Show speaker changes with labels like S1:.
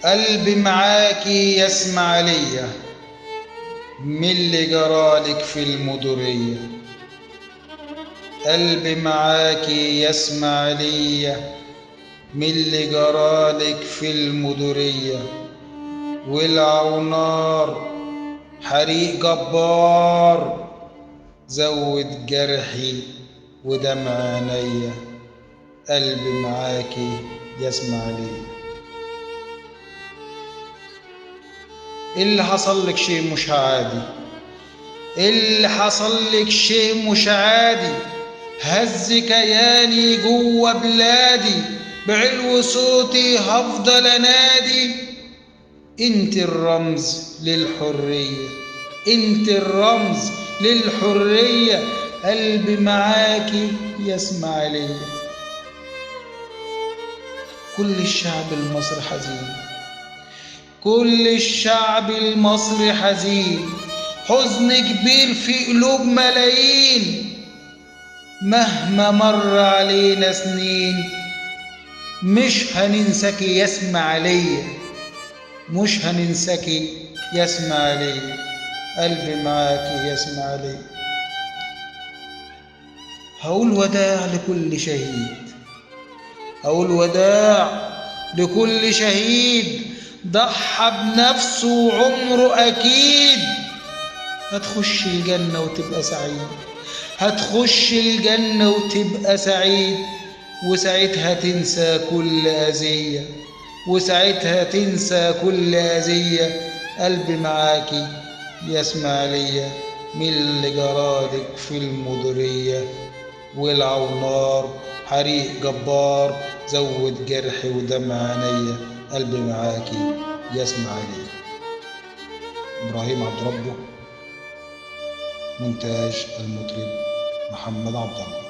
S1: قلبي معاكي يسمع ليا من اللي جرالك في المدورية. قلبي معاكي يسمع ليا من اللي جرالك في المدورية. والعونار حريق جبار زود جرحي ودمع عينيا. قلبي معاكي يسمع ليا. اللي حصل لك شيء مش عادي، اللي حصل لك شيء مش عادي. هز كياني جوه بلادي، بعلو صوتي هفضل انادي. انت الرمز للحرية، انت الرمز للحرية. قلبي معاكي يسمع ليا. كل الشعب المصري حزين، كل الشعب المصري حزين. حزن كبير في قلوب ملايين. مهما مر علينا سنين مش هننساكي يسمع ليا، مش هننساكي يسمع ليا. قلبي معاكي يسمع ليا. هقول وداع لكل شهيد، هقول وداع لكل شهيد ضحى بنفسه وعمره أكيد. هتخش الجنة وتبقى سعيد، هتخش الجنة وتبقى سعيد. وساعتها تنسى كل أذية، وساعتها تنسى كل أذية. قلبي معاكي يسمع ليا من اللي جرالك في المدورية. والعونار حريق جبار زود جرحي ودمع عينيا. قلبي معاكي يسمع ليا. إبراهيم عبد ربه، مونتاج المطرب محمد عبد الله.